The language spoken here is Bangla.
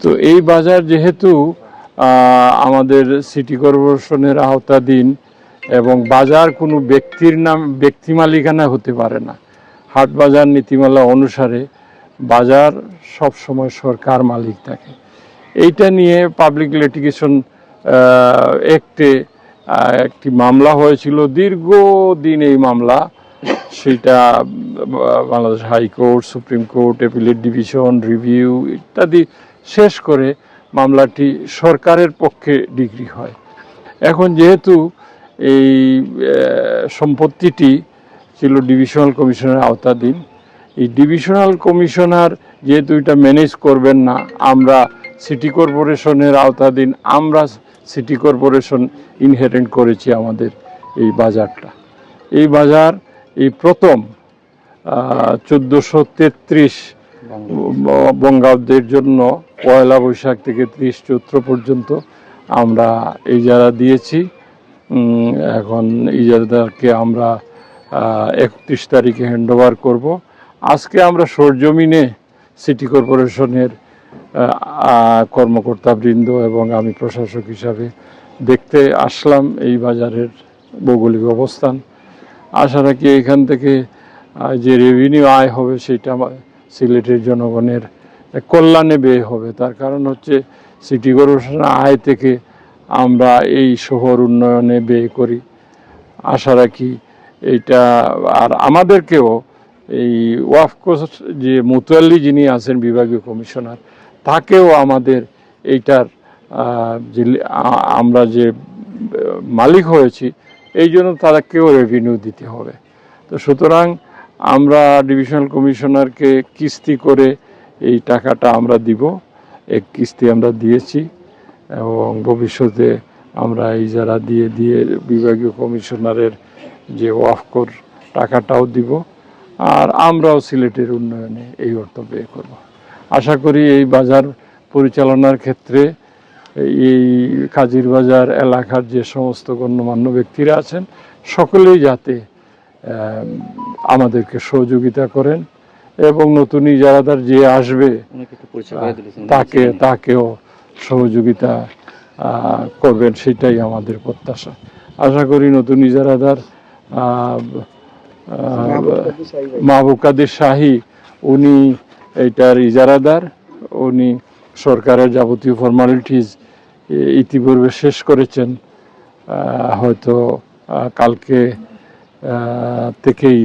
তো এই বাজার যেহেতু আমাদের সিটি কর্পোরেশনের আওতাধীন এবং বাজার কোনো ব্যক্তির নাম ব্যক্তি মালিকানা হতে পারে না, হাট বাজার নীতিমালা অনুসারে বাজার সব সময় সরকার মালিক থাকে। এইটা নিয়ে পাবলিক লিটিগেশন অ্যাক্টে একটি মামলা হয়েছিল, দীর্ঘদিন এই মামলা, সেটা Bangladesh high court, supreme court, appellate division, review ইত্যাদি শেষ করে মামলাটি সরকারের পক্ষে ডিগ্রি হয়। এখন যেহেতু এই সম্পত্তিটি ছিল ডিভিশনাল কমিশনের আওতাধীন, এই ডিভিশনাল কমিশনার যেহেতু এটা ম্যানেজ করবেন না, আমরা সিটি কর্পোরেশনের আওতাধীন, আমরা সিটি কর্পোরেশন ইনহেরিট করেছি আমাদের এই বাজারটা। এই বাজার এই প্রথম 1433 বঙ্গাব্দের জন্য 1 বৈশাখ থেকে 30 চৈত্র পর্যন্ত আমরা ইজারা দিয়েছি। এখন ইজারাদারকে আমরা 31 তারিখে হ্যান্ডওভার করব। আজকে আমরা সরজমিনে সিটি কর্পোরেশনের কর্মকর্তাবৃন্দ এবং আমি প্রশাসক হিসাবে দেখতে আসলাম এই বাজারের ভৌগোলিক অবস্থান। আশা রাখি এখান থেকে যে রেভিনিউ আয় হবে সেটা সিলেটের জনগণের কল্যাণে ব্যয় হবে। তার কারণ হচ্ছে সিটি কর্পোরেশনের আয় থেকে আমরা এই শহর উন্নয়নে ব্যয় করি। আশা রাখি এইটা, আর আমাদেরকেও এই ওয়াকফ যে মুতাল্লি যিনি আছেন বিভাগীয় কমিশনার, তাকেও আমাদের এইটার যে আমরা যে মালিক হয়েছি এই জন্য তাদেরকেও রেভিনিউ দিতে হবে। তো সুতরাং আমরা ডিভিশনাল কমিশনারকে কিস্তি করে এই টাকাটা আমরা দিব, এক কিস্তি আমরা দিয়েছি এবং ভবিষ্যতে আমরা ইজারা দিয়ে দিয়ে বিভাগীয় কমিশনারের যে ওয়াকফর টাকাটাও দিব, আর আমরাও সিলেটের উন্নয়নে এই অর্থ ব্যয় করব। আশা করি এই বাজার পরিচালনার ক্ষেত্রে এই কাজীর বাজার এলাকার যে সমস্ত গণ্যমান্য ব্যক্তিরা আছেন সকলেই যাতে আমাদেরকে সহযোগিতা করেন এবং নতুন ইজারাদার যে আসবে তাকেও সহযোগিতা করবেন, সেটাই আমাদের প্রত্যাশা। আশা করি নতুন ইজারাদার মাহবুব কাদের শাহী, উনি এইটার ইজারাদার, উনি সরকারের যাবতীয় ফর্মালিটিস ইতিপূর্বে শেষ করেছেন, হয়তো কালকে থেকেই